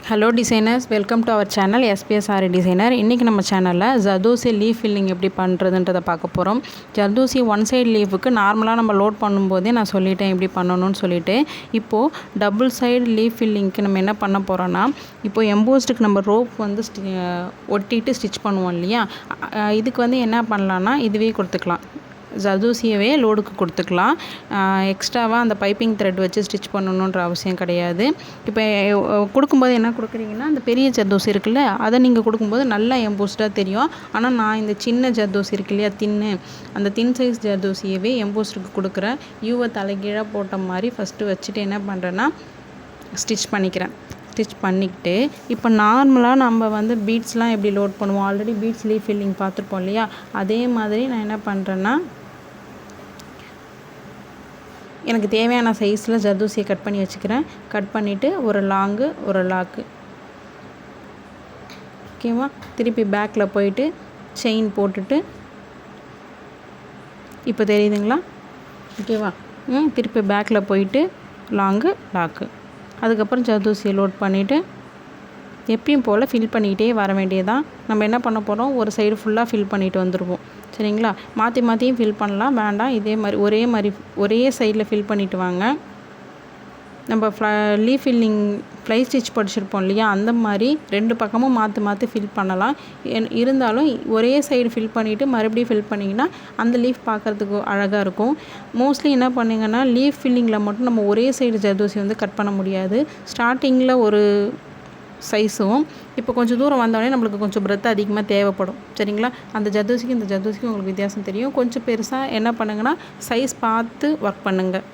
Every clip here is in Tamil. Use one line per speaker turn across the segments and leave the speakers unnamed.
Hello designers, welcome to our channel SPS Aari designer. இன்றைக்கி நம்ம சேனலில் ஜர்தோசி லீஃப் ஃபில்லிங் எப்படி பண்ணுறதுன்றதை பார்க்க போகிறோம். ஜர்தோசி ஒன் சைடு லீஃபுக்கு நார்மலாக நம்ம லோட் பண்ணும்போதே நான் சொல்லிட்டேன் எப்படி பண்ணணும்னு சொல்லிவிட்டு. இப்போது டபுள் சைடு லீஃப் ஃபில்லிங்க்கு நம்ம என்ன பண்ண போகிறோன்னா, இப்போது எம்போஸ்டுக்கு நம்ம ரோப் வந்து ஒட்டிட்டு ஸ்டிச் பண்ணுவோம் இல்லையா, இதுக்கு வந்து என்ன பண்ணலான்னா இதுவே கொடுத்துக்கலாம். ஜர்தோசியவே லோடுக்கு கொடுத்துக்கலாம். எக்ஸ்ட்ராவாக அந்த பைப்பிங் த்ரெட் வச்சு ஸ்டிச் பண்ணணுன்ற அவசியம் கிடையாது. இப்போ கொடுக்கும்போது என்ன கொடுக்குறீங்கன்னா, அந்த பெரிய ஜர்தோசி இருக்குல்ல, அதை நீங்கள் கொடுக்கும்போது நல்லா எம்போஸ்டாக தெரியும். ஆனால் நான் இந்த சின்ன ஜர்தோசி இருக்கு இல்லையா, அந்த தின் சைஸ் ஜர்தோசியவே எம்போஸ்டுக்கு கொடுக்குறேன். யூவை தலைகீழாக போட்ட மாதிரி ஃபஸ்ட்டு வச்சுட்டு என்ன பண்ணுறேன்னா ஸ்டிச் பண்ணிக்கிட்டு இப்போ நார்மலாக நம்ம வந்து பீட்ஸ்லாம் எப்படி லோட் பண்ணுவோம், ஆல்ரெடி பீட்ஸ் லீஃப் ஃபில்லிங் பார்த்துருப்போம் இல்லையா, அதே மாதிரி நான் என்ன பண்ணுறேன்னா எனக்கு தேவையான சைஸில் ஜர்தோசியை கட் பண்ணி வச்சுக்கிறேன். கட் பண்ணிவிட்டு ஒரு லாங்கு ஒரு லாக்கு, ஓகேவா. திருப்பி பேக்கில் போயிட்டு செயின் போட்டுட்டு, இப்போ தெரியுதுங்களா, ஓகேவா. திருப்பி பேக்கில் போயிட்டு லாங்கு லாக்கு, அதுக்கப்புறம் ஜர்தோசியை லோட் பண்ணிவிட்டு எப்பயும் போல் ஃபில் பண்ணிக்கிட்டே வர வேண்டியதான். நம்ம என்ன பண்ண போகிறோம், ஒரு சைடு ஃபுல்லாக ஃபில் பண்ணிட்டு வந்துடுவோம், சரிங்களா. மாற்றியும் ஃபில் பண்ணலாம், வேண்டாம் இதே மாதிரி ஒரே சைடில் ஃபில் பண்ணிவிட்டு வாங்க. நம்ம லீஃப் ஃபில்லிங் ஃப்ளை ஸ்டிச் படிச்சிருப்போம் இல்லையா, அந்த மாதிரி ரெண்டு பக்கமும் மாற்றி ஃபில் பண்ணலாம். இருந்தாலும் ஒரே சைடு ஃபில் பண்ணிவிட்டு மறுபடியும் ஃபில் பண்ணிங்கன்னா அந்த லீஃப் பார்க்குறதுக்கு அழகாக இருக்கும். மோஸ்ட்லி என்ன பண்ணிங்கன்னா, லீஃப் ஃபில்லிங்கில் மட்டும் நம்ம ஒரே சைடு ஜர்தோசி வந்து கட் பண்ண முடியாது. ஸ்டார்டிங்கில் ஒரு சைஸும் இப்போ கொஞ்சம் தூரம் வந்தோடனே நம்மளுக்கு கொஞ்சம் பிரெத் அதிகமாக தேவைப்படும், சரிங்களா. அந்த ஜர்தோசிக்கும் இந்த ஜர்தோசிக்கும் உங்களுக்கு வித்தியாசம் தெரியும். கொஞ்சம் பெருசாக என்ன பண்ணுங்கன்னா சைஸ் பார்த்து ஒர்க் பண்ணுங்கள்.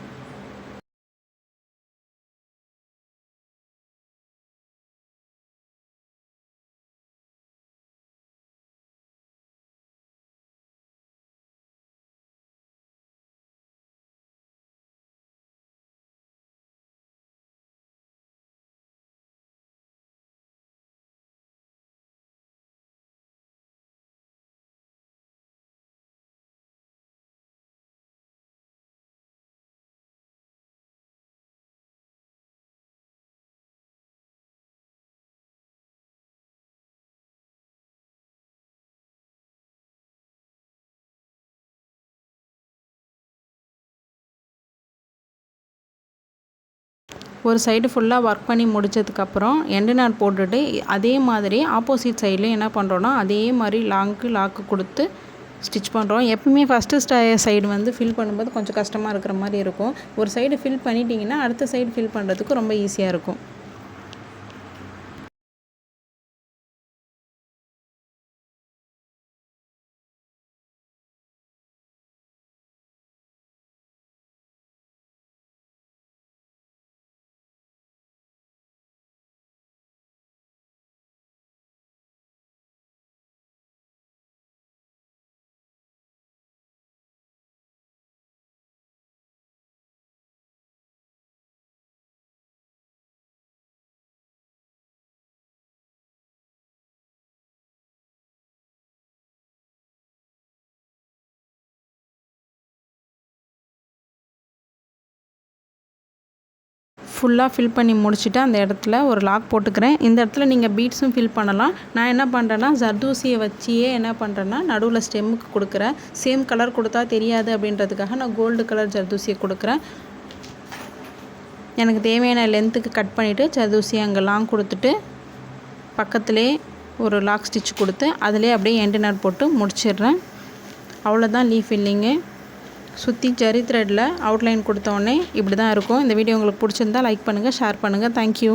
ஒரு சைடு ஃபுல்லாக ஒர்க் பண்ணி முடித்ததுக்கப்புறம் எண்டு நாட் போட்டுட்டு அதே மாதிரி ஆப்போசிட் சைட்லேயும் என்ன பண்ணுறோன்னா அதே மாதிரி லாக்கு கொடுத்து ஸ்டிச் பண்ணுறோம். எப்பவுமே ஃபஸ்ட்டு சைடு வந்து ஃபில் பண்ணும்போது கொஞ்சம் கஷ்டமாக இருக்கிற மாதிரி இருக்கும். ஒரு சைடு ஃபில் பண்ணிட்டீங்கன்னா அடுத்த சைடு ஃபில் பண்ணுறதுக்கு ரொம்ப ஈஸியாக இருக்கும். ஃபுல்லாக ஃபில் பண்ணி முடிச்சுட்டு அந்த இடத்துல ஒரு லாக் போட்டுக்கிறேன். இந்த இடத்துல நீங்கள் பீட்ஸும் ஃபில் பண்ணலாம். நான் என்ன பண்ணுறேன்னா ஜர்தோசியை வச்சியே என்ன பண்ணுறேன்னா நடுவில் ஸ்டெம்முக்கு கொடுக்குறேன். சேம் கலர் கொடுத்தா தெரியாது அப்படின்றதுக்காக நான் கோல்டு கலர் ஜர்தோசியை கொடுக்குறேன். எனக்கு தேவையான லென்த்துக்கு கட் பண்ணிவிட்டு ஜர்தோசியை அங்கே லாங் கொடுத்துட்டு பக்கத்துலேயே ஒரு லாக் ஸ்டிச் கொடுத்து அதிலே அப்படியே எண்டு நாட் போட்டு முடிச்சிடுறேன். அவ்வளோதான் லீஃப் ஃபில்லிங்கு. சுற்றி ஜரி த்ரெட்டில் அவுட்லைன் கொடுத்தோடனே இப்படி தான் இருக்கும். இந்த வீடியோ உங்களுக்கு பிடிச்சிருந்தா லைக் பண்ணுங்கள், ஷேர் பண்ணுங்கள். தேங்க்யூ.